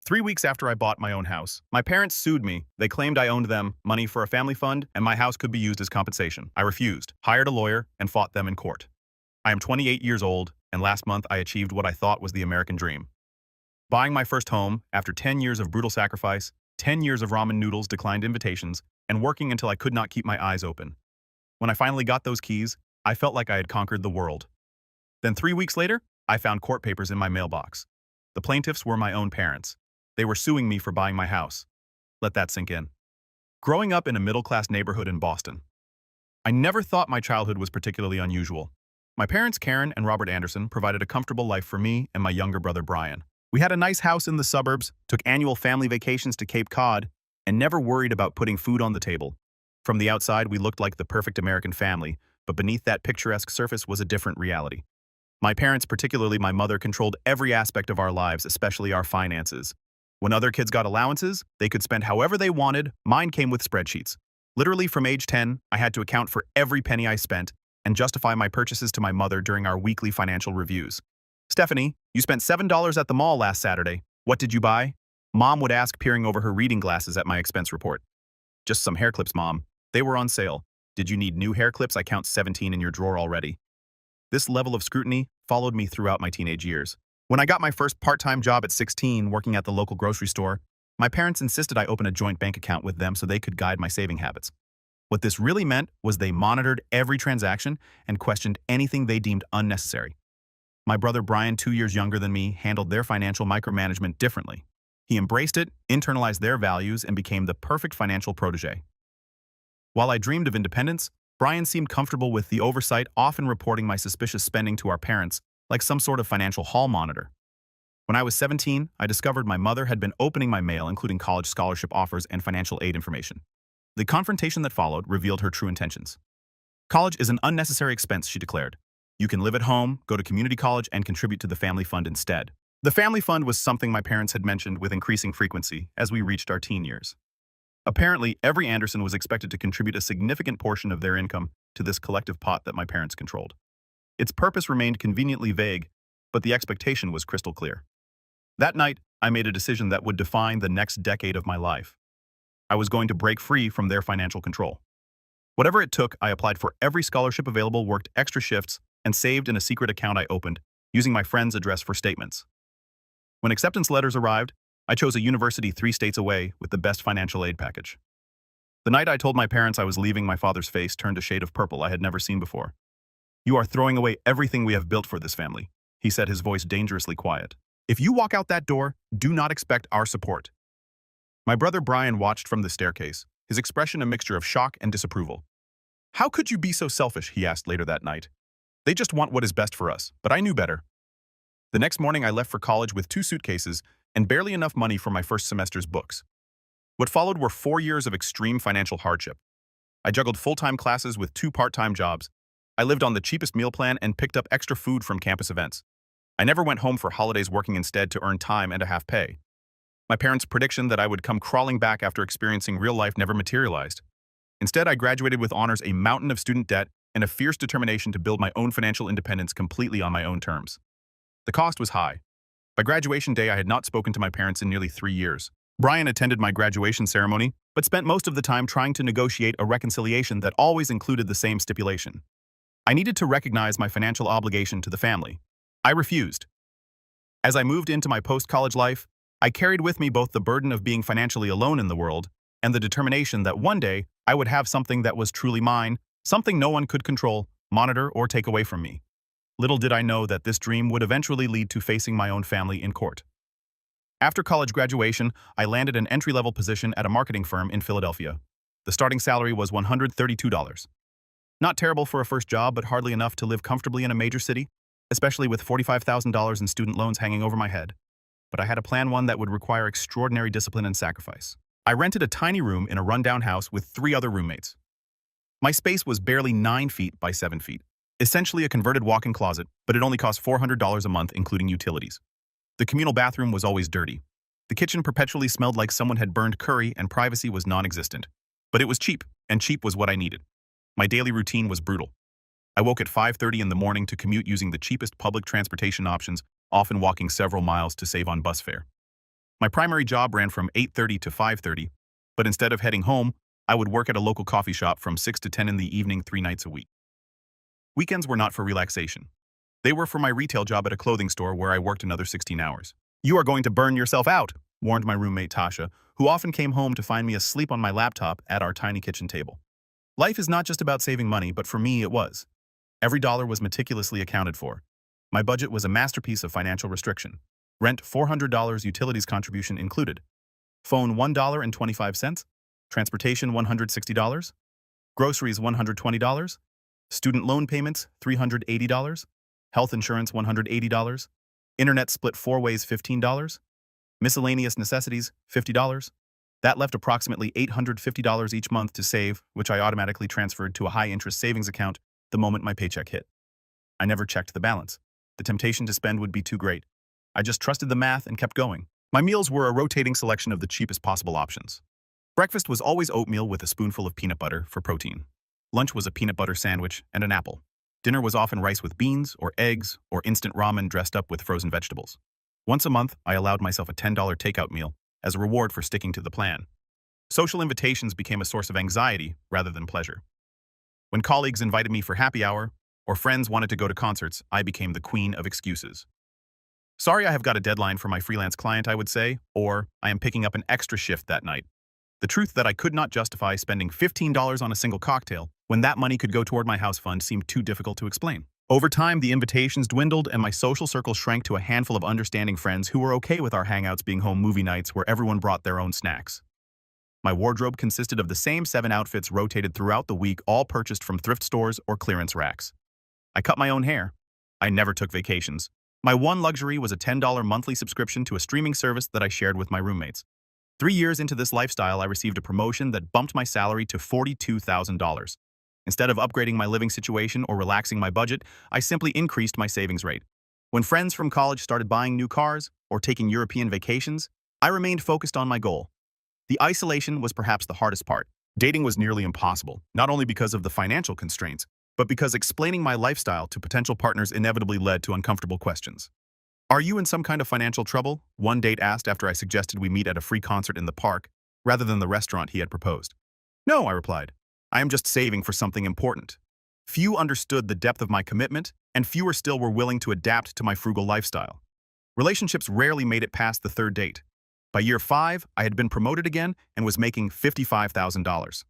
3 weeks after I bought my own house, my parents sued me. They claimed I owed them money for a family fund and my house could be used as compensation. I refused, hired a lawyer, and fought them in court. I am 28 years old, and last month I achieved what I thought was the American dream. Buying my first home after 10 years of brutal sacrifice, 10 years of ramen noodles declined invitations, and working until I could not keep my eyes open. When I finally got those keys, I felt like I had conquered the world. Then 3 weeks later, I found court papers in my mailbox. The plaintiffs were my own parents. They were suing me for buying my house. Let that sink in. Growing up in a middle-class neighborhood in Boston, I never thought my childhood was particularly unusual. My parents, Karen and Robert Anderson, provided a comfortable life for me and my younger brother, Brian. We had a nice house in the suburbs, took annual family vacations to Cape Cod, and never worried about putting food on the table. From the outside, we looked like the perfect American family, but beneath that picturesque surface was a different reality. My parents, particularly my mother, controlled every aspect of our lives, especially our finances. When other kids got allowances, they could spend however they wanted. Mine came with spreadsheets. Literally from age 10, I had to account for every penny I spent and justify my purchases to my mother during our weekly financial reviews. "Stephanie, you spent $7 at the mall last Saturday. What did you buy?" Mom would ask, peering over her reading glasses at my expense report. "Just some hair clips, Mom. They were on sale. Did you need new hair clips? I count 17 in your drawer already." This level of scrutiny followed me throughout my teenage years. When I got my first part-time job at 16 working at the local grocery store, my parents insisted I open a joint bank account with them so they could guide my saving habits. What this really meant was they monitored every transaction and questioned anything they deemed unnecessary. My brother Brian, 2 years younger than me, handled their financial micromanagement differently. He embraced it, internalized their values, and became the perfect financial protege. While I dreamed of independence, Brian seemed comfortable with the oversight, often reporting my suspicious spending to our parents like some sort of financial hall monitor. When I was 17, I discovered my mother had been opening my mail, including college scholarship offers and financial aid information. The confrontation that followed revealed her true intentions. "College is an unnecessary expense," she declared. "You can live at home, go to community college, and contribute to the family fund instead." The family fund was something my parents had mentioned with increasing frequency as we reached our teen years. Apparently, every Anderson was expected to contribute a significant portion of their income to this collective pot that my parents controlled. Its purpose remained conveniently vague, but the expectation was crystal clear. That night, I made a decision that would define the next decade of my life. I was going to break free from their financial control. Whatever it took, I applied for every scholarship available, worked extra shifts, and saved in a secret account I opened, using my friend's address for statements. When acceptance letters arrived, I chose a university 3 states away with the best financial aid package. The night I told my parents I was leaving, my father's face turned a shade of purple I had never seen before. "You are throwing away everything we have built for this family," he said, his voice dangerously quiet. "If you walk out that door, do not expect our support." My brother Brian watched from the staircase, his expression a mixture of shock and disapproval. "How could you be so selfish?" he asked later that night. "They just want what is best for us, but I knew better." The next morning, I left for college with 2 suitcases and barely enough money for my first semester's books. What followed were 4 years of extreme financial hardship. I juggled full-time classes with 2 part-time jobs. I lived on the cheapest meal plan and picked up extra food from campus events. I never went home for holidays, working instead to earn time and a half pay. My parents' prediction that I would come crawling back after experiencing real life never materialized. Instead, I graduated with honors, a mountain of student debt, and a fierce determination to build my own financial independence completely on my own terms. The cost was high. By graduation day, I had not spoken to my parents in nearly 3 years. Brian attended my graduation ceremony, but spent most of the time trying to negotiate a reconciliation that always included the same stipulation. I needed to recognize my financial obligation to the family. I refused. As I moved into my post-college life, I carried with me both the burden of being financially alone in the world and the determination that one day I would have something that was truly mine, something no one could control, monitor, or take away from me. Little did I know that this dream would eventually lead to facing my own family in court. After college graduation, I landed an entry-level position at a marketing firm in Philadelphia. The starting salary was $132. Not terrible for a first job, but hardly enough to live comfortably in a major city, especially with $45,000 in student loans hanging over my head. But I had a plan, one that would require extraordinary discipline and sacrifice. I rented a tiny room in a rundown house with 3 other roommates. My space was barely 9 feet by 7 feet, essentially a converted walk-in closet, but it only cost $400 a month, including utilities. The communal bathroom was always dirty. The kitchen perpetually smelled like someone had burned curry, and privacy was non-existent. But it was cheap, and cheap was what I needed. My daily routine was brutal. I woke at 5:30 in the morning to commute using the cheapest public transportation options, often walking several miles to save on bus fare. My primary job ran from 8:30 to 5:30, but instead of heading home, I would work at a local coffee shop from 6 to 10 in the evening 3 nights a week. Weekends were not for relaxation. They were for my retail job at a clothing store where I worked another 16 hours. "You are going to burn yourself out," warned my roommate Tasha, who often came home to find me asleep on my laptop at our tiny kitchen table. Life is not just about saving money, but for me it was. Every dollar was meticulously accounted for. My budget was a masterpiece of financial restriction. Rent $400, utilities contribution included. Phone $1.25. Transportation $160. Groceries $120. Student loan payments $380. Health insurance $180. Internet split 4 ways $15. Miscellaneous necessities $50. That left approximately $850 each month to save, which I automatically transferred to a high-interest savings account the moment my paycheck hit. I never checked the balance. The temptation to spend would be too great. I just trusted the math and kept going. My meals were a rotating selection of the cheapest possible options. Breakfast was always oatmeal with a spoonful of peanut butter for protein. Lunch was a peanut butter sandwich and an apple. Dinner was often rice with beans or eggs or instant ramen dressed up with frozen vegetables. Once a month, I allowed myself a $10 takeout meal as a reward for sticking to the plan. Social invitations became a source of anxiety rather than pleasure. When colleagues invited me for happy hour or friends wanted to go to concerts, I became the queen of excuses. "Sorry, I have got a deadline for my freelance client," I would say, or "I am picking up an extra shift that night." The truth that I could not justify spending $15 on a single cocktail when that money could go toward my house fund seemed too difficult to explain. Over time, the invitations dwindled and my social circle shrank to a handful of understanding friends who were okay with our hangouts being home movie nights where everyone brought their own snacks. My wardrobe consisted of the same 7 outfits rotated throughout the week, all purchased from thrift stores or clearance racks. I cut my own hair. I never took vacations. My one luxury was a $10 monthly subscription to a streaming service that I shared with my roommates. 3 years into this lifestyle, I received a promotion that bumped my salary to $42,000. Instead of upgrading my living situation or relaxing my budget, I simply increased my savings rate. When friends from college started buying new cars or taking European vacations, I remained focused on my goal. The isolation was perhaps the hardest part. Dating was nearly impossible, not only because of the financial constraints, but because explaining my lifestyle to potential partners inevitably led to uncomfortable questions. "Are you in some kind of financial trouble?" one date asked after I suggested we meet at a free concert in the park, rather than the restaurant he had proposed. "No," I replied. "I am just saving for something important." Few understood the depth of my commitment, and fewer still were willing to adapt to my frugal lifestyle. Relationships rarely made it past the 3rd date. By year 5, I had been promoted again and was making $55,000.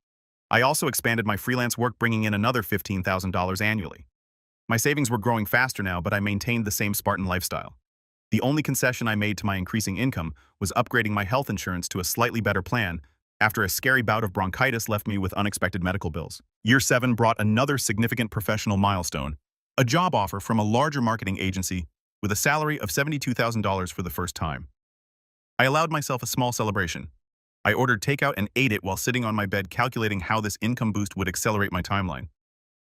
I also expanded my freelance work, bringing in another $15,000 annually. My savings were growing faster now, but I maintained the same Spartan lifestyle. The only concession I made to my increasing income was upgrading my health insurance to a slightly better plan after a scary bout of bronchitis left me with unexpected medical bills. Year 7 brought another significant professional milestone, a job offer from a larger marketing agency with a salary of $72,000 for the first time. I allowed myself a small celebration. I ordered takeout and ate it while sitting on my bed calculating how this income boost would accelerate my timeline.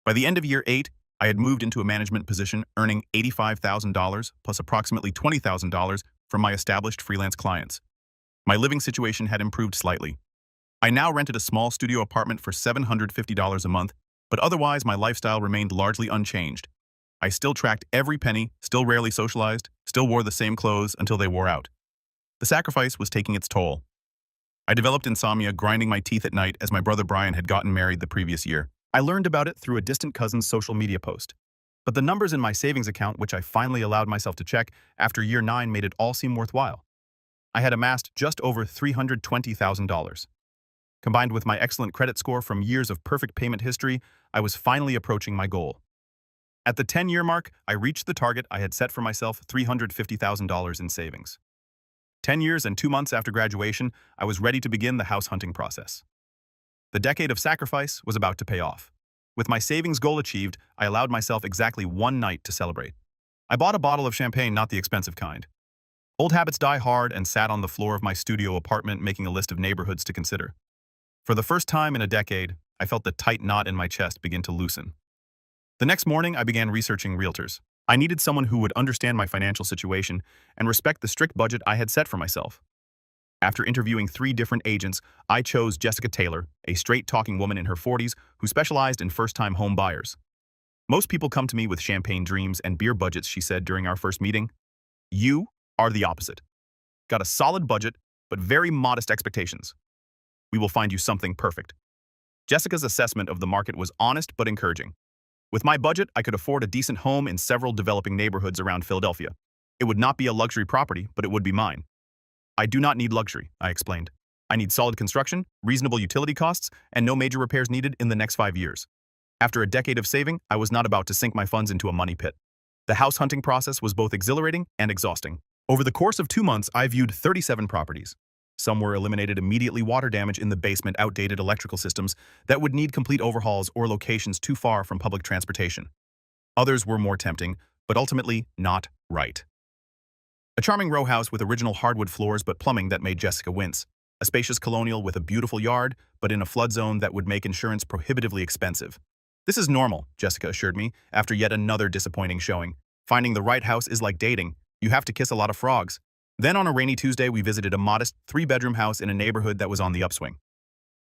By the end of year 8, I had moved into a management position, earning $85,000 plus approximately $20,000 from my established freelance clients. My living situation had improved slightly. I now rented a small studio apartment for $750 a month, but otherwise my lifestyle remained largely unchanged. I still tracked every penny, still rarely socialized, still wore the same clothes until they wore out. The sacrifice was taking its toll. I developed insomnia, grinding my teeth at night as my brother Brian had gotten married the previous year. I learned about it through a distant cousin's social media post. But the numbers in my savings account, which I finally allowed myself to check after year 9, made it all seem worthwhile. I had amassed just over $320,000. Combined with my excellent credit score from years of perfect payment history, I was finally approaching my goal. At the 10-year mark, I reached the target I had set for myself, $350,000 in savings. 10 years and 2 months after graduation, I was ready to begin the house hunting process. The decade of sacrifice was about to pay off. With my savings goal achieved, I allowed myself exactly one night to celebrate. I bought a bottle of champagne, not the expensive kind. Old habits die hard, and sat on the floor of my studio apartment making a list of neighborhoods to consider. For the first time in a decade, I felt the tight knot in my chest begin to loosen. The next morning, I began researching realtors. I needed someone who would understand my financial situation and respect the strict budget I had set for myself. After interviewing 3 different agents, I chose Jessica Taylor, a straight-talking woman in her 40s who specialized in first-time home buyers. "Most people come to me with champagne dreams and beer budgets," she said during our first meeting. "You are the opposite. Got a solid budget, but very modest expectations. We will find you something perfect. Jessica's assessment of the market was honest but encouraging. With my budget, I could afford a decent home in several developing neighborhoods around Philadelphia. It would not be a luxury property, but it would be mine. I do not need luxury, I explained. I need solid construction, reasonable utility costs, and no major repairs needed in the next 5 years. After a decade of saving, I was not about to sink my funds into a money pit. The house hunting process was both exhilarating and exhausting. Over the course of 2 months, I viewed 37 properties. Some were eliminated immediately: water damage in the basement, outdated electrical systems that would need complete overhauls, or locations too far from public transportation. Others were more tempting, but ultimately not right. A charming row house with original hardwood floors but plumbing that made Jessica wince. A spacious colonial with a beautiful yard, but in a flood zone that would make insurance prohibitively expensive. This is normal, Jessica assured me, after yet another disappointing showing. Finding the right house is like dating. You have to kiss a lot of frogs. Then on a rainy Tuesday, we visited a modest 3-bedroom house in a neighborhood that was on the upswing.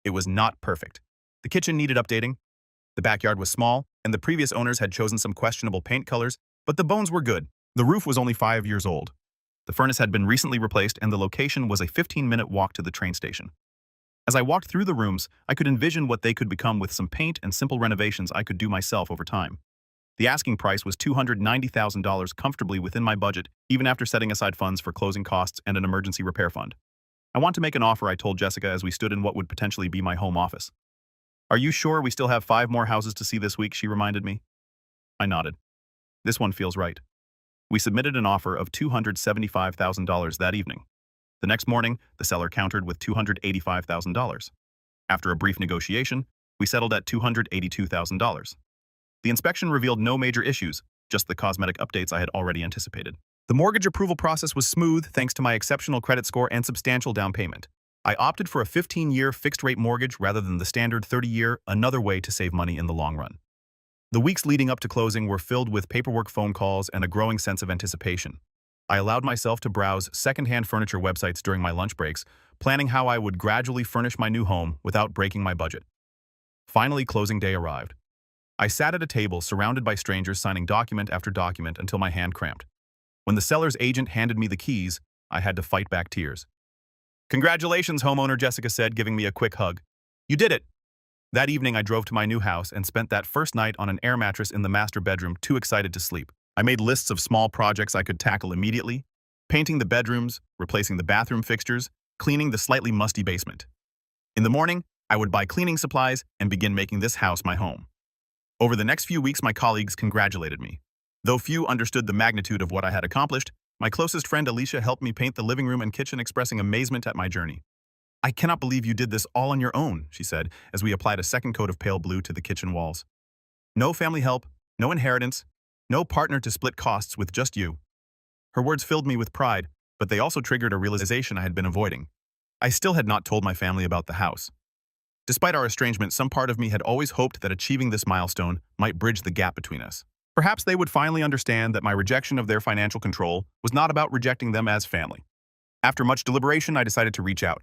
It was not perfect. The kitchen needed updating. The backyard was small, and the previous owners had chosen some questionable paint colors, but the bones were good. The roof was only 5 years old. The furnace had been recently replaced, and the location was a 15-minute walk to the train station. As I walked through the rooms, I could envision what they could become with some paint and simple renovations I could do myself over time. The asking price was $290,000, comfortably within my budget, even after setting aside funds for closing costs and an emergency repair fund. I want to make an offer, I told Jessica as we stood in what would potentially be my home office. Are you sure we still have 5 more houses to see this week? She reminded me. I nodded. This one feels right. We submitted an offer of $275,000 that evening. The next morning, the seller countered with $285,000. After a brief negotiation, we settled at $282,000. The inspection revealed no major issues, just the cosmetic updates I had already anticipated. The mortgage approval process was smooth thanks to my exceptional credit score and substantial down payment. I opted for a 15-year fixed-rate mortgage rather than the standard 30-year, another way to save money in the long run. The weeks leading up to closing were filled with paperwork, phone calls, and a growing sense of anticipation. I allowed myself to browse second-hand furniture websites during my lunch breaks, planning how I would gradually furnish my new home without breaking my budget. Finally, closing day arrived. I sat at a table surrounded by strangers, signing document after document until my hand cramped. When the seller's agent handed me the keys, I had to fight back tears. "Congratulations, homeowner," Jessica said, giving me a quick hug. "You did it." That evening, I drove to my new house and spent that first night on an air mattress in the master bedroom, too excited to sleep. I made lists of small projects I could tackle immediately: painting the bedrooms, replacing the bathroom fixtures, cleaning the slightly musty basement. In the morning, I would buy cleaning supplies and begin making this house my home. Over the next few weeks, my colleagues congratulated me. Though few understood the magnitude of what I had accomplished, my closest friend Alicia helped me paint the living room and kitchen, expressing amazement at my journey. "I cannot believe you did this all on your own," she said, as we applied a second coat of pale blue to the kitchen walls. "No family help, no inheritance, no partner to split costs with, just you." Her words filled me with pride, but they also triggered a realization I had been avoiding. I still had not told my family about the house. Despite our estrangement, some part of me had always hoped that achieving this milestone might bridge the gap between us. Perhaps they would finally understand that my rejection of their financial control was not about rejecting them as family. After much deliberation, I decided to reach out.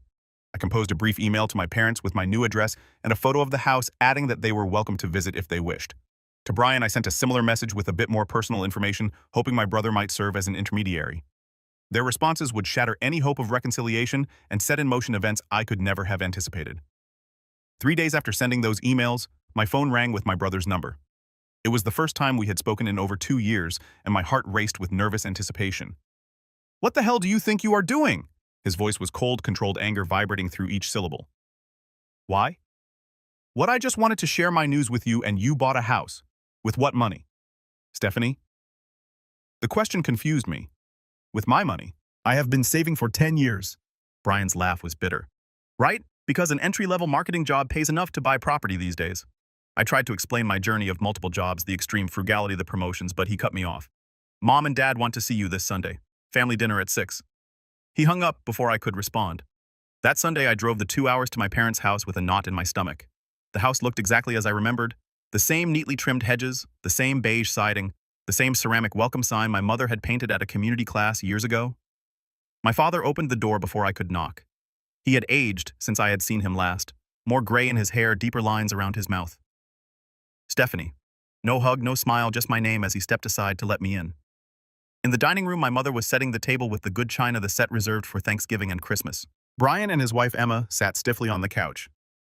I composed a brief email to my parents with my new address and a photo of the house, adding that they were welcome to visit if they wished. To Brian, I sent a similar message with a bit more personal information, hoping my brother might serve as an intermediary. Their responses would shatter any hope of reconciliation and set in motion events I could never have anticipated. 3 days after sending those emails, my phone rang with my brother's number. It was the first time we had spoken in over 2 years, and my heart raced with nervous anticipation. "What the hell do you think you are doing?" His voice was cold, controlled anger vibrating through each syllable. "Why?" "What? I just wanted to share my news with you, and you bought a house. With what money?" "Stephanie?" The question confused me. "With my money. I have been saving for 10 years. Brian's laugh was bitter. "Right? Because an entry-level marketing job pays enough to buy property these days." I tried to explain my journey of multiple jobs, the extreme frugality of the promotions, but he cut me off. "Mom and Dad want to see you this Sunday. Family dinner at 6. He hung up before I could respond. That Sunday, I drove the 2 hours to my parents' house with a knot in my stomach. The house looked exactly as I remembered. The same neatly trimmed hedges, the same beige siding, the same ceramic welcome sign my mother had painted at a community class years ago. My father opened the door before I could knock. He had aged since I had seen him last, more gray in his hair, deeper lines around his mouth. "Stephanie." No hug, no smile, just my name as he stepped aside to let me in. In the dining room, my mother was setting the table with the good china, the set reserved for Thanksgiving and Christmas. Brian and his wife Emma sat stiffly on the couch.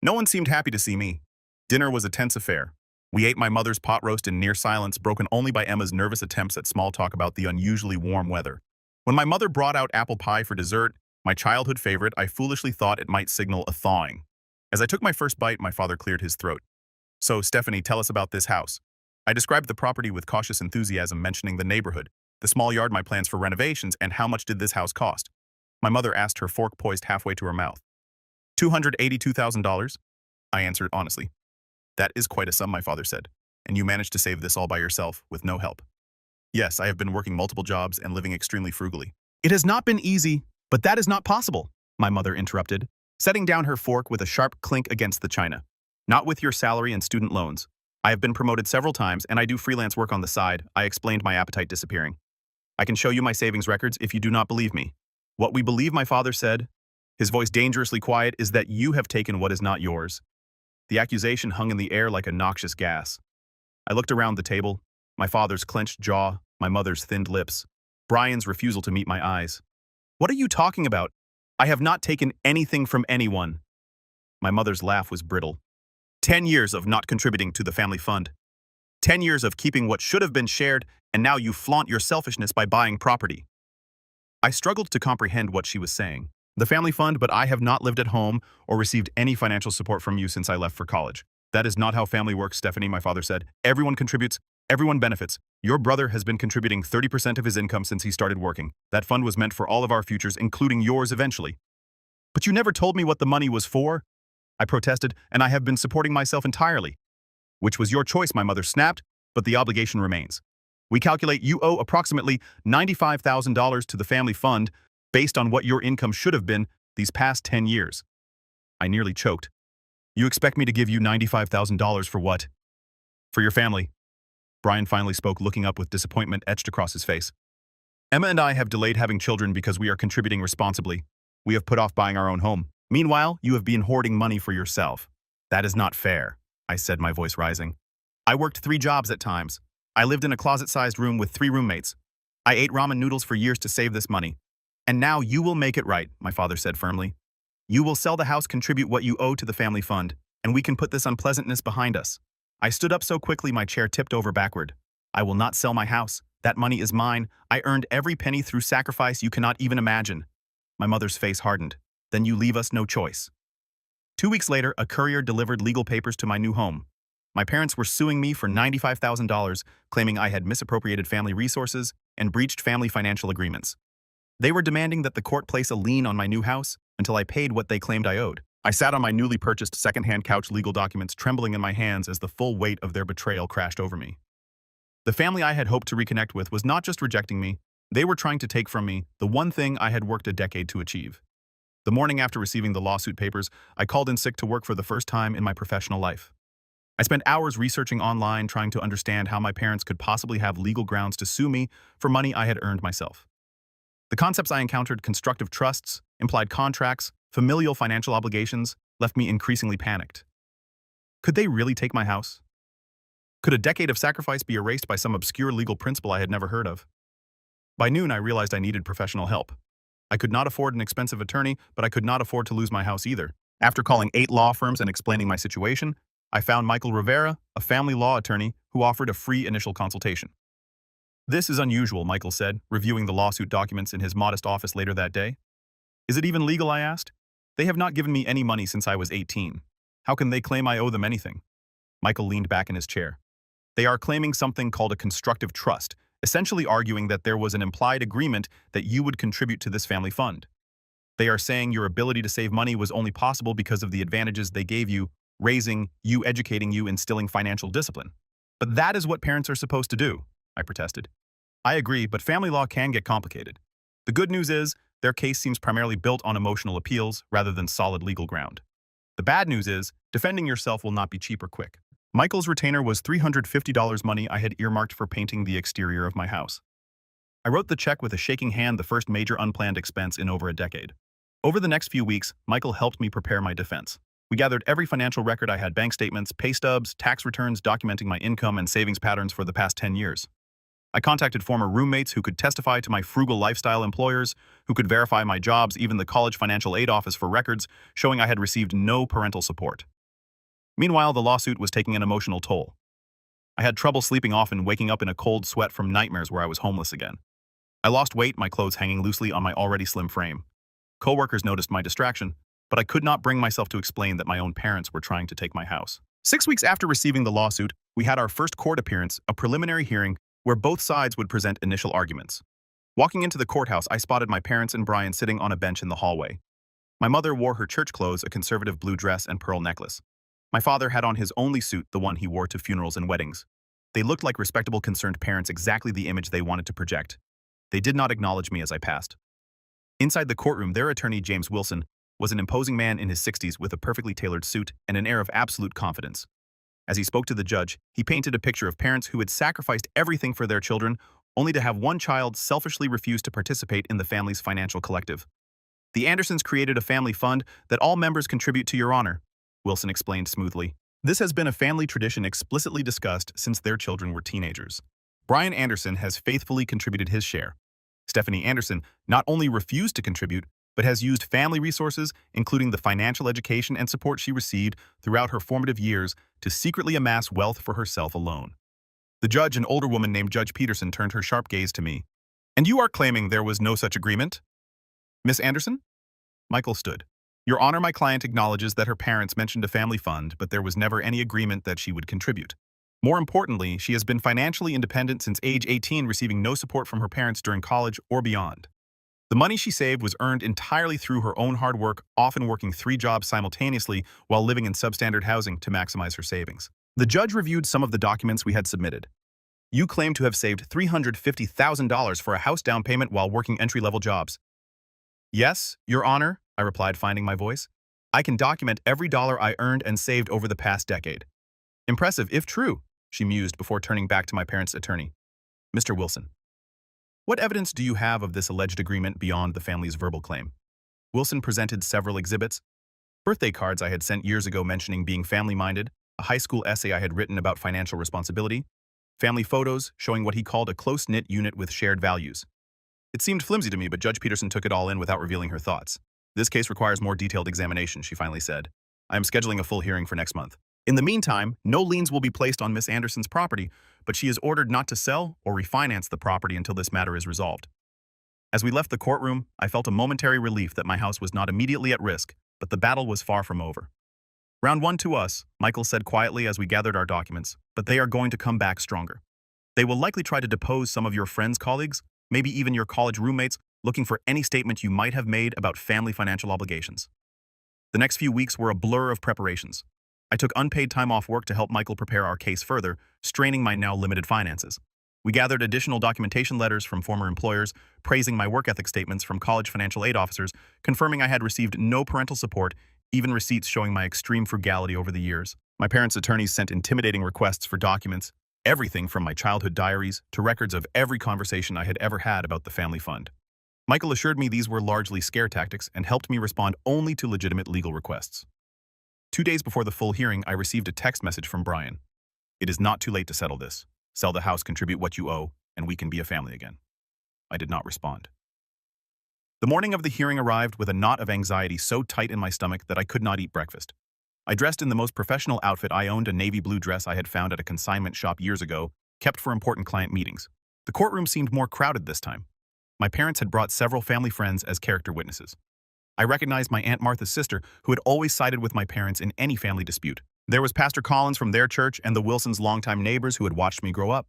No one seemed happy to see me. Dinner was a tense affair. We ate my mother's pot roast in near silence, broken only by Emma's nervous attempts at small talk about the unusually warm weather. When my mother brought out apple pie for dessert, my childhood favorite, I foolishly thought it might signal a thawing. As I took my first bite, my father cleared his throat. "So, Stephanie, tell us about this house." I described the property with cautious enthusiasm, mentioning the neighborhood, the small yard, my plans for renovations, and how much did this house cost. My mother asked, her fork poised halfway to her mouth. $282,000, I answered honestly. "That is quite a sum," my father said. "And you managed to save this all by yourself, with no help." "Yes, I have been working multiple jobs and living extremely frugally." "It has not been easy, but that is not possible," my mother interrupted, setting down her fork with a sharp clink against the china. "Not with your salary and student loans. I have been promoted several times, and I do freelance work on the side," I explained, my appetite disappearing. "I can show you my savings records if you do not believe me." "What we believe," my father said, his voice dangerously quiet, "is that you have taken what is not yours." The accusation hung in the air like a noxious gas. I looked around the table, my father's clenched jaw, my mother's thinned lips, Brian's refusal to meet my eyes. "What are you talking about? I have not taken anything from anyone." My mother's laugh was brittle. 10 years of not contributing to the family fund. 10 years of keeping what should have been shared, and now you flaunt your selfishness by buying property. I struggled to comprehend what she was saying. "The family fund, but I have not lived at home or received any financial support from you since I left for college." "That is not how family works, Stephanie," my father said. "Everyone contributes. Everyone benefits. Your brother has been contributing 30% of his income since he started working. That fund was meant for all of our futures, including yours eventually." "But you never told me what the money was for," I protested, "and I have been supporting myself entirely." "Which was your choice," my mother snapped, "but the obligation remains. We calculate you owe approximately $95,000 to the family fund based on what your income should have been these past 10 years. I nearly choked. "You expect me to give you $95,000 for what?" "For your family." Brian finally spoke, looking up with disappointment etched across his face. "Emma and I have delayed having children because we are contributing responsibly. We have put off buying our own home. Meanwhile, you have been hoarding money for yourself." "That is not fair," I said, my voice rising. "I worked 3 jobs at times. I lived in a closet-sized room with 3 roommates. I ate ramen noodles for years to save this money. And now you will make it right," my father said firmly. "You will sell the house, contribute what you owe to the family fund, and we can put this unpleasantness behind us." I stood up so quickly my chair tipped over backward. "I will not sell my house. That money is mine. I earned every penny through sacrifice you cannot even imagine." My mother's face hardened. "Then you leave us no choice." 2 weeks later, a courier delivered legal papers to my new home. My parents were suing me for $95,000, claiming I had misappropriated family resources and breached family financial agreements. They were demanding that the court place a lien on my new house until I paid what they claimed I owed. I sat on my newly purchased second-hand couch, legal documents trembling in my hands as the full weight of their betrayal crashed over me. The family I had hoped to reconnect with was not just rejecting me, they were trying to take from me the one thing I had worked a decade to achieve. The morning after receiving the lawsuit papers, I called in sick to work for the first time in my professional life. I spent hours researching online, trying to understand how my parents could possibly have legal grounds to sue me for money I had earned myself. The concepts I encountered, constructive trusts, implied contracts, familial financial obligations, left me increasingly panicked. Could they really take my house? Could a decade of sacrifice be erased by some obscure legal principle I had never heard of? By noon, I realized I needed professional help. I could not afford an expensive attorney, but I could not afford to lose my house either. After calling 8 law firms and explaining my situation, I found Michael Rivera, a family law attorney, who offered a free initial consultation. "This is unusual," Michael said, reviewing the lawsuit documents in his modest office later that day. "Is it even legal?" I asked. "They have not given me any money since I was 18. How can they claim I owe them anything?" Michael leaned back in his chair. "They are claiming something called a constructive trust, essentially arguing that there was an implied agreement that you would contribute to this family fund. They are saying your ability to save money was only possible because of the advantages they gave you, raising you, educating you, instilling financial discipline. But that is what parents are supposed to do," I protested. "I agree, but family law can get complicated. The good news is, their case seems primarily built on emotional appeals rather than solid legal ground. The bad news is, defending yourself will not be cheap or quick." Michael's retainer was $350 money I had earmarked for painting the exterior of my house. I wrote the check with a shaking hand, the first major unplanned expense in over a decade. Over the next few weeks, Michael helped me prepare my defense. We gathered every financial record I had: bank statements, pay stubs, tax returns documenting my income and savings patterns for the past 10 years. I contacted former roommates who could testify to my frugal lifestyle, employers who could verify my jobs, even the college financial aid office for records showing I had received no parental support. Meanwhile, the lawsuit was taking an emotional toll. I had trouble sleeping, often waking up in a cold sweat from nightmares where I was homeless again. I lost weight, my clothes hanging loosely on my already slim frame. Coworkers noticed my distraction, but I could not bring myself to explain that my own parents were trying to take my house. 6 weeks after receiving the lawsuit, we had our first court appearance, a preliminary hearing where both sides would present initial arguments. Walking into the courthouse, I spotted my parents and Brian sitting on a bench in the hallway. My mother wore her church clothes, a conservative blue dress and pearl necklace. My father had on his only suit, the one he wore to funerals and weddings. They looked like respectable, concerned parents, exactly the image they wanted to project. They did not acknowledge me as I passed. Inside the courtroom, their attorney, James Wilson, was an imposing man in his 60s with a perfectly tailored suit and an air of absolute confidence. As he spoke to the judge, he painted a picture of parents who had sacrificed everything for their children, only to have one child selfishly refuse to participate in the family's financial collective. "The Andersons created a family fund that all members contribute to, Your Honor," Wilson explained smoothly. "This has been a family tradition explicitly discussed since their children were teenagers. Brian Anderson has faithfully contributed his share. Stephanie Anderson not only refused to contribute, but has used family resources, including the financial education and support she received throughout her formative years, to secretly amass wealth for herself alone." The judge, an older woman named Judge Peterson, turned her sharp gaze to me. "And you are claiming there was no such agreement, Miss Anderson?" Michael stood. "Your Honor, my client acknowledges that her parents mentioned a family fund, but there was never any agreement that she would contribute. More importantly, she has been financially independent since age 18, receiving no support from her parents during college or beyond. The money she saved was earned entirely through her own hard work, often working 3 jobs simultaneously while living in substandard housing to maximize her savings." The judge reviewed some of the documents we had submitted. "You claim to have saved $350,000 for a house down payment while working entry-level jobs." "Yes, Your Honor," I replied, finding my voice. "I can document every dollar I earned and saved over the past decade." "Impressive, if true," she mused before turning back to my parents' attorney. "Mr. Wilson, what evidence do you have of this alleged agreement beyond the family's verbal claim?" Wilson presented several exhibits: birthday cards I had sent years ago mentioning being family-minded, a high school essay I had written about financial responsibility, family photos showing what he called a close-knit unit with shared values. It seemed flimsy to me, but Judge Peterson took it all in without revealing her thoughts. "This case requires more detailed examination," she finally said. "I am scheduling a full hearing for next month. In the meantime, no liens will be placed on Miss Anderson's property, but she is ordered not to sell or refinance the property until this matter is resolved." As we left the courtroom, I felt a momentary relief that my house was not immediately at risk, but the battle was far from over. "Round 1 to us," Michael said quietly as we gathered our documents, "but they are going to come back stronger. They will likely try to depose some of your friends' colleagues, maybe even your college roommates, looking for any statement you might have made about family financial obligations." The next few weeks were a blur of preparations. I took unpaid time off work to help Michael prepare our case further, straining my now limited finances. We gathered additional documentation letters from former employers, praising my work ethic, statements from college financial aid officers, confirming I had received no parental support, even receipts showing my extreme frugality over the years. My parents' attorneys sent intimidating requests for documents, everything from my childhood diaries to records of every conversation I had ever had about the family fund. Michael assured me these were largely scare tactics and helped me respond only to legitimate legal requests. 2 days before the full hearing, I received a text message from Brian. "It is not too late to settle this. Sell the house, contribute what you owe, and we can be a family again." I did not respond. The morning of the hearing arrived with a knot of anxiety so tight in my stomach that I could not eat breakfast. I dressed in the most professional outfit. I owned a navy blue dress I had found at a consignment shop years ago, kept for important client meetings. The courtroom seemed more crowded this time. My parents had brought several family friends as character witnesses. I recognized my Aunt Martha's sister, who had always sided with my parents in any family dispute. There was Pastor Collins from their church and the Wilsons' longtime neighbors who had watched me grow up.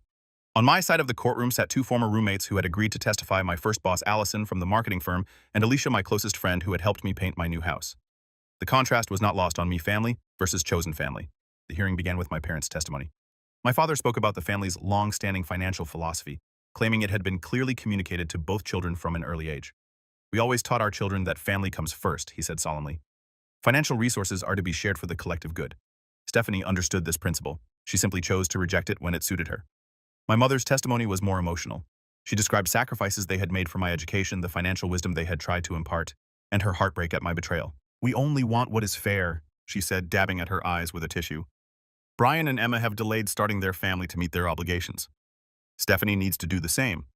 On my side of the courtroom sat 2 former roommates who had agreed to testify: my first boss, Allison, from the marketing firm, and Alicia, my closest friend, who had helped me paint my new house. The contrast was not lost on me: family versus chosen family. The hearing began with my parents' testimony. My father spoke about the family's long-standing financial philosophy, claiming it had been clearly communicated to both children from an early age. "We always taught our children that family comes first," he said solemnly. "Financial resources are to be shared for the collective good." Stephanie understood this principle. She simply chose to reject it when it suited her. My mother's testimony was more emotional. She described sacrifices they had made for my education, the financial wisdom they had tried to impart, and her heartbreak at my betrayal. "We only want what is fair," she said, dabbing at her eyes with a tissue. "Brian and Emma have delayed starting their family to meet their obligations. Stephanie needs to do the same.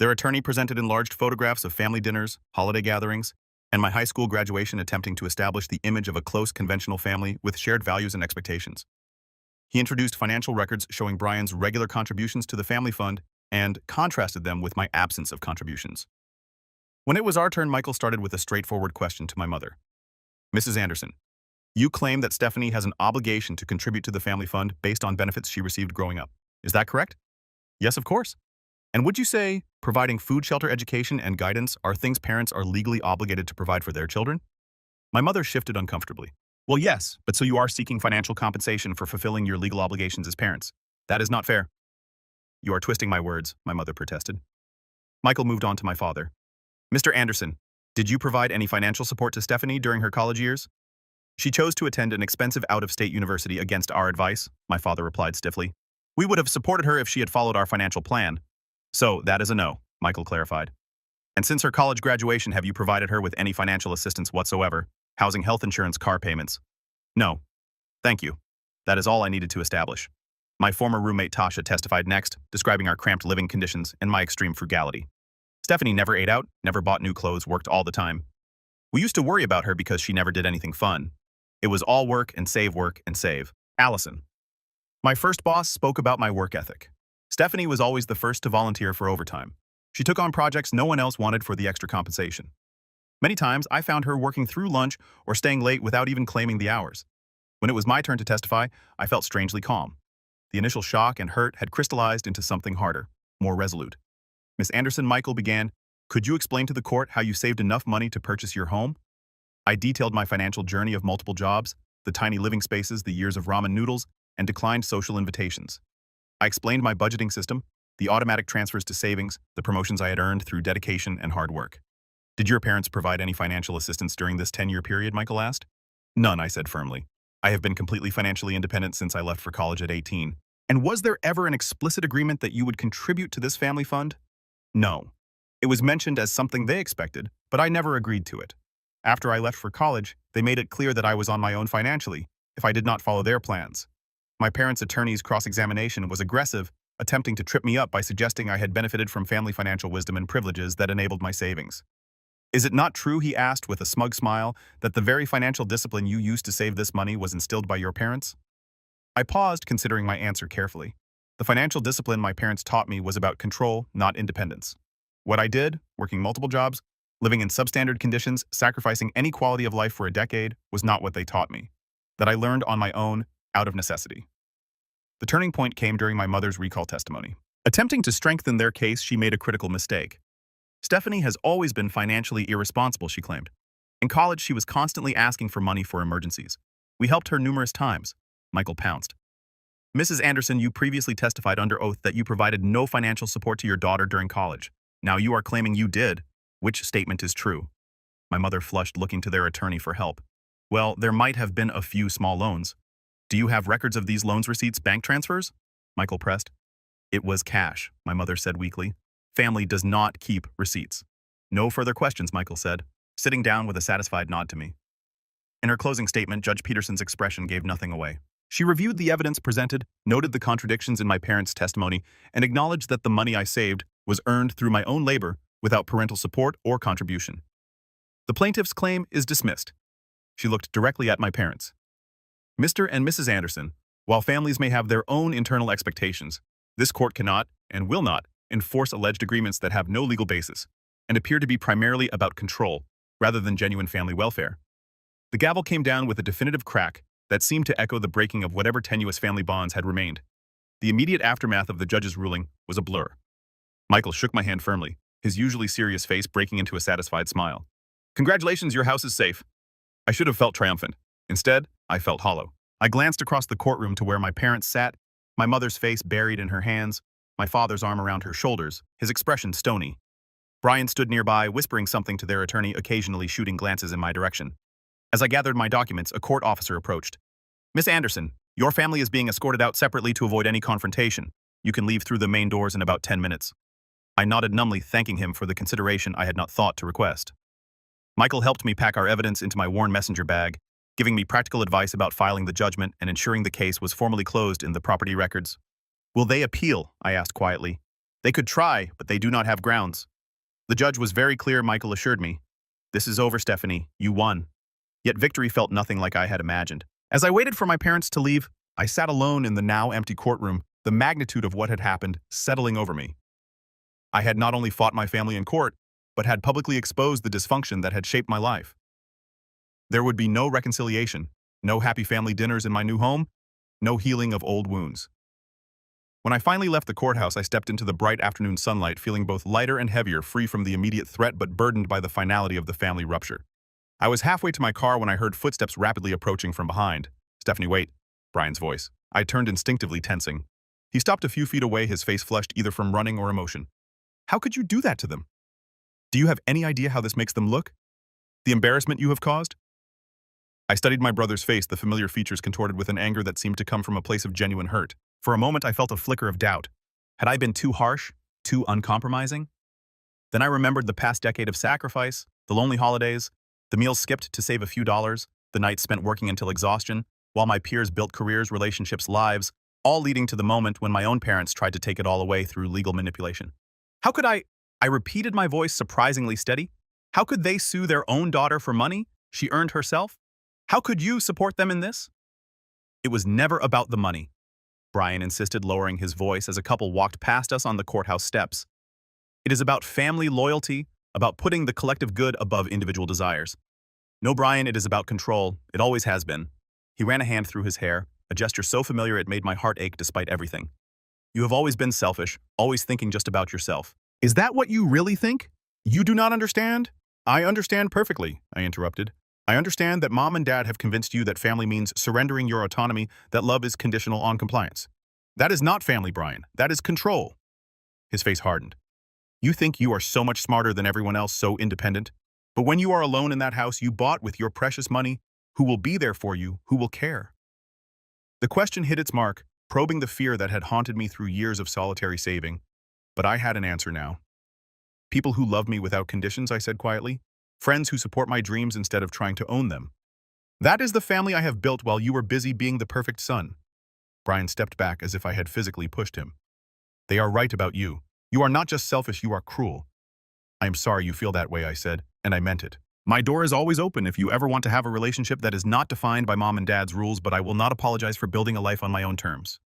Their attorney presented enlarged photographs of family dinners, holiday gatherings, and my high school graduation attempting to establish the image of a close conventional family with shared values and expectations. He introduced financial records showing Brian's regular contributions to the family fund and contrasted them with my absence of contributions. When it was our turn, Michael started with a straightforward question to my mother. Mrs. Anderson, you claim that Stephanie has an obligation to contribute to the family fund based on benefits she received growing up. Is that correct? Yes, of course. And would you say providing food, shelter, education, and guidance are things parents are legally obligated to provide for their children? My mother shifted uncomfortably. Well, yes, but so you are seeking financial compensation for fulfilling your legal obligations as parents. That is not fair. You are twisting my words, my mother protested. Michael moved on to my father. Mr. Anderson, did you provide any financial support to Stephanie during her college years? She chose to attend an expensive out-of-state university against our advice, my father replied stiffly. We would have supported her if she had followed our financial plan. So, that is a no, Michael clarified. And since her college graduation, have you provided her with any financial assistance whatsoever? Housing, health insurance, car payments? No. Thank you. That is all I needed to establish. My former roommate Tasha testified next, describing our cramped living conditions and my extreme frugality. Stephanie never ate out, never bought new clothes, worked all the time. We used to worry about her because she never did anything fun. It was all work and save, work and save. Allison. My first boss spoke about my work ethic. Stephanie was always the first to volunteer for overtime. She took on projects no one else wanted for the extra compensation. Many times, I found her working through lunch or staying late without even claiming the hours. When it was my turn to testify, I felt strangely calm. The initial shock and hurt had crystallized into something harder, more resolute. Miss Anderson, Michael began, could you explain to the court how you saved enough money to purchase your home? I detailed my financial journey of multiple jobs, the tiny living spaces, the years of ramen noodles, and declined social invitations. I explained my budgeting system, the automatic transfers to savings, the promotions I had earned through dedication and hard work. Did your parents provide any financial assistance during this 10-year period, Michael asked? None, I said firmly. I have been completely financially independent since I left for college at 18. And was there ever an explicit agreement that you would contribute to this family fund? No. It was mentioned as something they expected, but I never agreed to it. After I left for college, they made it clear that I was on my own financially, if I did not follow their plans. My parents' attorney's cross-examination was aggressive, attempting to trip me up by suggesting I had benefited from family financial wisdom and privileges that enabled my savings. Is it not true, he asked with a smug smile, that the very financial discipline you used to save this money was instilled by your parents? I paused, considering my answer carefully. The financial discipline my parents taught me was about control, not independence. What I did, working multiple jobs, living in substandard conditions, sacrificing any quality of life for a decade, was not what they taught me. That I learned on my own, out of necessity. The turning point came during my mother's recall testimony. Attempting to strengthen their case, she made a critical mistake. Stephanie has always been financially irresponsible, she claimed. In college, she was constantly asking for money for emergencies. We helped her numerous times. Michael pounced. Mrs. Anderson, you previously testified under oath that you provided no financial support to your daughter during college. Now you are claiming you did. Which statement is true? My mother flushed, looking to their attorney for help. Well, there might have been a few small loans. Do you have records of these loans, receipts, bank transfers? Michael pressed. It was cash, my mother said weakly. Family does not keep receipts. No further questions, Michael said, sitting down with a satisfied nod to me. In her closing statement, Judge Peterson's expression gave nothing away. She reviewed the evidence presented, noted the contradictions in my parents' testimony, and acknowledged that the money I saved was earned through my own labor without parental support or contribution. The plaintiff's claim is dismissed. She looked directly at my parents. Mr. and Mrs. Anderson, while families may have their own internal expectations, this court cannot and will not enforce alleged agreements that have no legal basis and appear to be primarily about control rather than genuine family welfare. The gavel came down with a definitive crack that seemed to echo the breaking of whatever tenuous family bonds had remained. The immediate aftermath of the judge's ruling was a blur. Michael shook my hand firmly, his usually serious face breaking into a satisfied smile. Congratulations, your house is safe. I should have felt triumphant. Instead, I felt hollow. I glanced across the courtroom to where my parents sat, my mother's face buried in her hands, my father's arm around her shoulders, his expression stony. Brian stood nearby, whispering something to their attorney, occasionally shooting glances in my direction. As I gathered my documents, a court officer approached. Miss Anderson, your family is being escorted out separately to avoid any confrontation. You can leave through the main doors in about 10 minutes. I nodded numbly, thanking him for the consideration I had not thought to request. Michael helped me pack our evidence into my worn messenger bag, giving me practical advice about filing the judgment and ensuring the case was formally closed in the property records. Will they appeal? I asked quietly, They could try, but they do not have grounds. The judge was very clear, Michael assured me. This is over, Stephanie. You won. Yet victory felt nothing like I had imagined. As I waited for my parents to leave, I sat alone in the now empty courtroom, the magnitude of what had happened settling over me. I had not only fought my family in court, but had publicly exposed the dysfunction that had shaped my life. There would be no reconciliation, no happy family dinners in my new home, no healing of old wounds. When I finally left the courthouse, I stepped into the bright afternoon sunlight, feeling both lighter and heavier, free from the immediate threat but burdened by the finality of the family rupture. I was halfway to my car when I heard footsteps rapidly approaching from behind. Stephanie, wait, Brian's voice. I turned instinctively, tensing. He stopped a few feet away, his face flushed either from running or emotion. How could you do that to them? Do you have any idea how this makes them look? The embarrassment you have caused? I studied my brother's face, the familiar features contorted with an anger that seemed to come from a place of genuine hurt. For a moment, I felt a flicker of doubt. Had I been too harsh, too uncompromising? Then I remembered the past decade of sacrifice, the lonely holidays, the meals skipped to save a few dollars, the nights spent working until exhaustion, while my peers built careers, relationships, lives, all leading to the moment when my own parents tried to take it all away through legal manipulation. How could I repeated, my voice surprisingly steady. How could they sue their own daughter for money she earned herself? How could you support them in this? It was never about the money, Brian insisted, lowering his voice as a couple walked past us on the courthouse steps. It is about family loyalty, about putting the collective good above individual desires. No, Brian, it is about control. It always has been. He ran a hand through his hair, a gesture so familiar it made my heart ache despite everything. You have always been selfish, always thinking just about yourself. Is that what you really think? You do not understand? I understand perfectly, I interrupted. I understand that mom and dad have convinced you that family means surrendering your autonomy, that love is conditional on compliance. That is not family, Brian. That is control. His face hardened. You think you are so much smarter than everyone else, so independent. But when you are alone in that house you bought with your precious money, who will be there for you, who will care? The question hit its mark, probing the fear that had haunted me through years of solitary saving. But I had an answer now. People who love me without conditions, I said quietly. Friends who support my dreams instead of trying to own them. That is the family I have built while you were busy being the perfect son. Brian stepped back as if I had physically pushed him. They are right about you. You are not just selfish, you are cruel. I am sorry you feel that way, I said, and I meant it. My door is always open if you ever want to have a relationship that is not defined by mom and dad's rules, but I will not apologize for building a life on my own terms.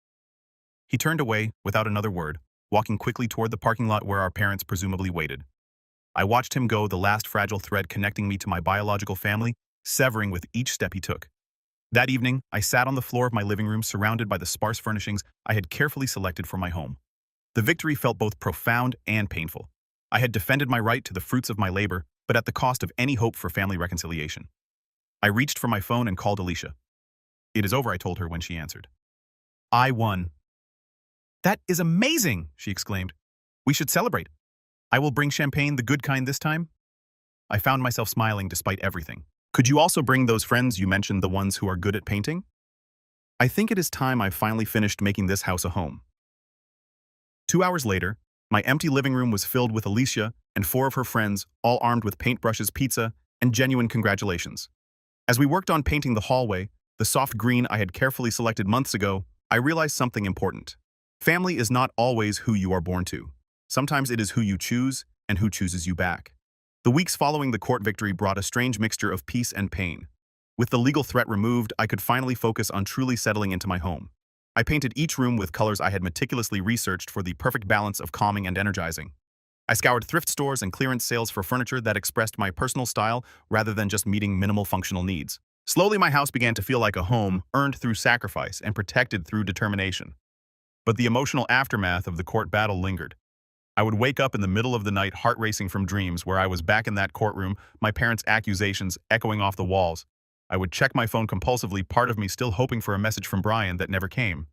He turned away without another word, walking quickly toward the parking lot where our parents presumably waited. I watched him go, the last fragile thread connecting me to my biological family, severing with each step he took. That evening, I sat on the floor of my living room surrounded by the sparse furnishings I had carefully selected for my home. The victory felt both profound and painful. I had defended my right to the fruits of my labor, but at the cost of any hope for family reconciliation. I reached for my phone and called Alicia. It is over, I told her when she answered. I won. That is amazing, she exclaimed. We should celebrate. I will bring champagne, the good kind this time. I found myself smiling despite everything. Could you also bring those friends you mentioned, the ones who are good at painting? I think it is time I finally finished making this house a home. 2 hours later, my empty living room was filled with Alicia and 4 of her friends, all armed with paintbrushes, pizza, and genuine congratulations. As we worked on painting the hallway, the soft green I had carefully selected months ago, I realized something important. Family is not always who you are born to. Sometimes it is who you choose and who chooses you back. The weeks following the court victory brought a strange mixture of peace and pain. With the legal threat removed, I could finally focus on truly settling into my home. I painted each room with colors I had meticulously researched for the perfect balance of calming and energizing. I scoured thrift stores and clearance sales for furniture that expressed my personal style rather than just meeting minimal functional needs. Slowly, my house began to feel like a home earned through sacrifice and protected through determination. But the emotional aftermath of the court battle lingered. I would wake up in the middle of the night, heart racing from dreams where I was back in that courtroom, my parents' accusations echoing off the walls. I would check my phone compulsively, part of me still hoping for a message from Brian that never came.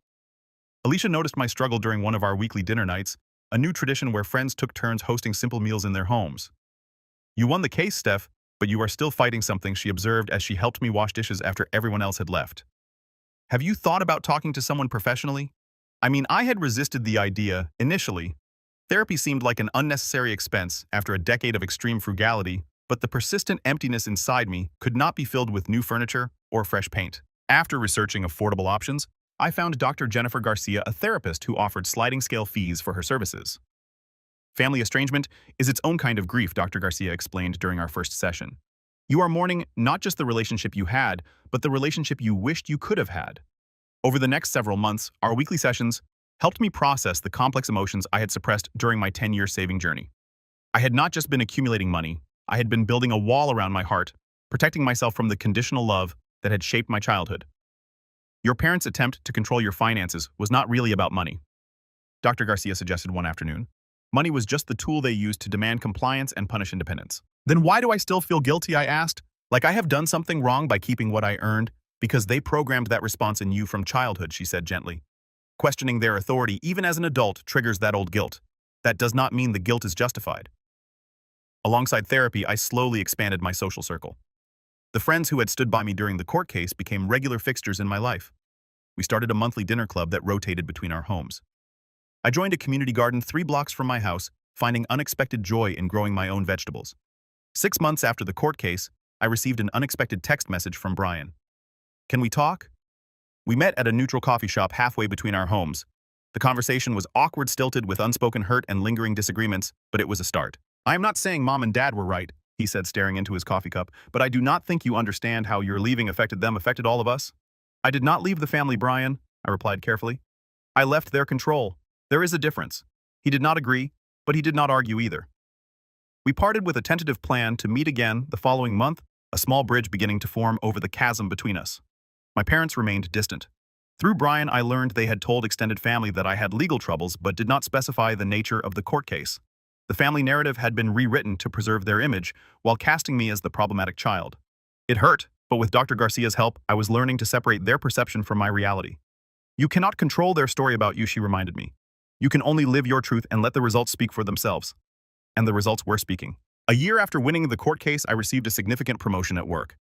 Alicia noticed my struggle during one of our weekly dinner nights, a new tradition where friends took turns hosting simple meals in their homes. You won the case, Steph, but you are still fighting something, she observed as she helped me wash dishes after everyone else had left. Have you thought about talking to someone professionally? I mean, I had resisted the idea initially. Therapy seemed like an unnecessary expense after a decade of extreme frugality, but the persistent emptiness inside me could not be filled with new furniture or fresh paint. After researching affordable options, I found Dr. Jennifer Garcia, a therapist who offered sliding scale fees for her services. Family estrangement is its own kind of grief, Dr. Garcia explained during our first session. You are mourning not just the relationship you had, but the relationship you wished you could have had. Over the next several months, our weekly sessions helped me process the complex emotions I had suppressed during my 10-year saving journey. I had not just been accumulating money, I had been building a wall around my heart, protecting myself from the conditional love that had shaped my childhood. Your parents' attempt to control your finances was not really about money, Dr. Garcia suggested one afternoon. Money was just the tool they used to demand compliance and punish independence. Then why do I still feel guilty, I asked? Like I have done something wrong by keeping what I earned? Because they programmed that response in you from childhood, she said gently. Questioning their authority, even as an adult, triggers that old guilt. That does not mean the guilt is justified. Alongside therapy, I slowly expanded my social circle. The friends who had stood by me during the court case became regular fixtures in my life. We started a monthly dinner club that rotated between our homes. I joined a community garden 3 blocks from my house, finding unexpected joy in growing my own vegetables. 6 months after the court case, I received an unexpected text message from Brian. Can we talk? We met at a neutral coffee shop halfway between our homes. The conversation was awkward, stilted, with unspoken hurt and lingering disagreements, but it was a start. I am not saying Mom and Dad were right, he said, staring into his coffee cup, but I do not think you understand how your leaving affected them, affected all of us. I did not leave the family, Brian, I replied carefully. I left their control. There is a difference. He did not agree, but he did not argue either. We parted with a tentative plan to meet again the following month, a small bridge beginning to form over the chasm between us. My parents remained distant. Through Brian, I learned they had told extended family that I had legal troubles but did not specify the nature of the court case. The family narrative had been rewritten to preserve their image while casting me as the problematic child. It hurt, but with Dr. Garcia's help, I was learning to separate their perception from my reality. You cannot control their story about you, she reminded me. You can only live your truth and let the results speak for themselves. And the results were speaking. A year after winning the court case, I received a significant promotion at work.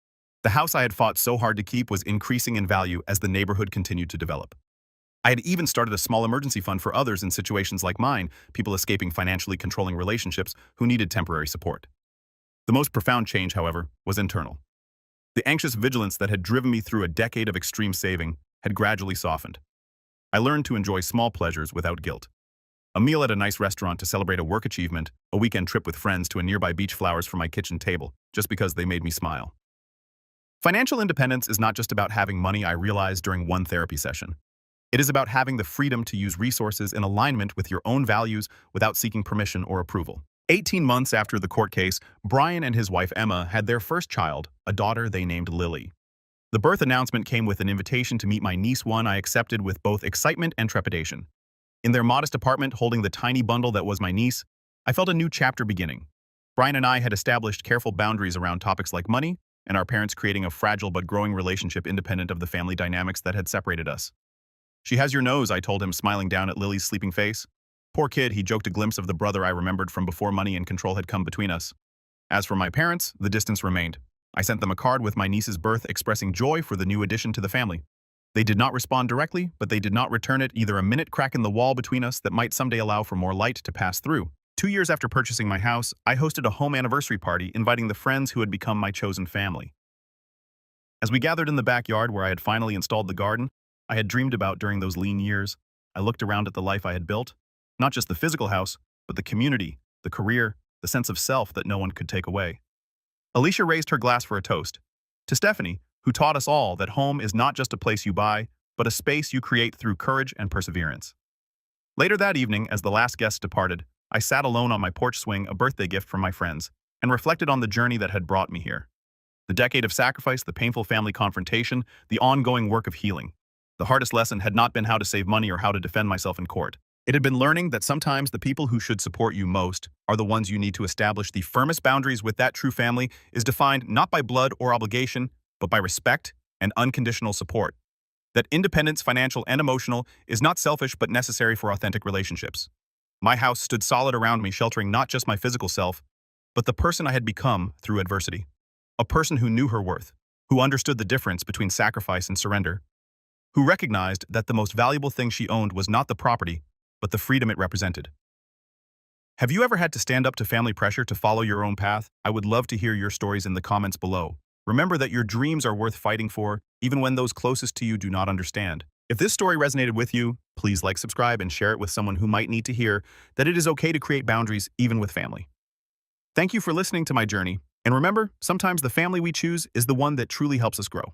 The house I had fought so hard to keep was increasing in value as the neighborhood continued to develop. I had even started a small emergency fund for others in situations like mine, people escaping financially controlling relationships who needed temporary support. The most profound change, however, was internal. The anxious vigilance that had driven me through a decade of extreme saving had gradually softened. I learned to enjoy small pleasures without guilt. A meal at a nice restaurant to celebrate a work achievement, a weekend trip with friends to a nearby beach, flowers from my kitchen table, just because they made me smile. Financial independence is not just about having money, I realized during one therapy session. It is about having the freedom to use resources in alignment with your own values without seeking permission or approval. 18 months after the court case, Brian and his wife Emma had their first child, a daughter they named Lily. The birth announcement came with an invitation to meet my niece, one I accepted with both excitement and trepidation. In their modest apartment holding the tiny bundle that was my niece, I felt a new chapter beginning. Brian and I had established careful boundaries around topics like money, and our parents creating a fragile but growing relationship independent of the family dynamics that had separated us. She has your nose, I told him, smiling down at Lily's sleeping face. Poor kid, he joked, a glimpse of the brother I remembered from before money and control had come between us. As for my parents, the distance remained. I sent them a card with my niece's birth expressing joy for the new addition to the family. They did not respond directly, but they did not return it either, a minute crack in the wall between us that might someday allow for more light to pass through. 2 years after purchasing my house, I hosted a home anniversary party inviting the friends who had become my chosen family. As we gathered in the backyard where I had finally installed the garden I had dreamed about during those lean years, I looked around at the life I had built, not just the physical house, but the community, the career, the sense of self that no one could take away. Alicia raised her glass for a toast. To Stephanie, who taught us all that home is not just a place you buy, but a space you create through courage and perseverance. Later that evening, as the last guests departed, I sat alone on my porch swing, a birthday gift from my friends, and reflected on the journey that had brought me here. The decade of sacrifice, the painful family confrontation, the ongoing work of healing. The hardest lesson had not been how to save money or how to defend myself in court. It had been learning that sometimes the people who should support you most are the ones you need to establish the firmest boundaries with. That true family is defined not by blood or obligation, but by respect and unconditional support. That independence, financial and emotional, is not selfish but necessary for authentic relationships. My house stood solid around me, sheltering not just my physical self, but the person I had become through adversity. A person who knew her worth, who understood the difference between sacrifice and surrender, who recognized that the most valuable thing she owned was not the property, but the freedom it represented. Have you ever had to stand up to family pressure to follow your own path? I would love to hear your stories in the comments below. Remember that your dreams are worth fighting for, even when those closest to you do not understand. If this story resonated with you, Please like, subscribe, and share it with someone who might need to hear that it is okay to create boundaries even with family. Thank you for listening to my journey, and remember, sometimes the family we choose is the one that truly helps us grow.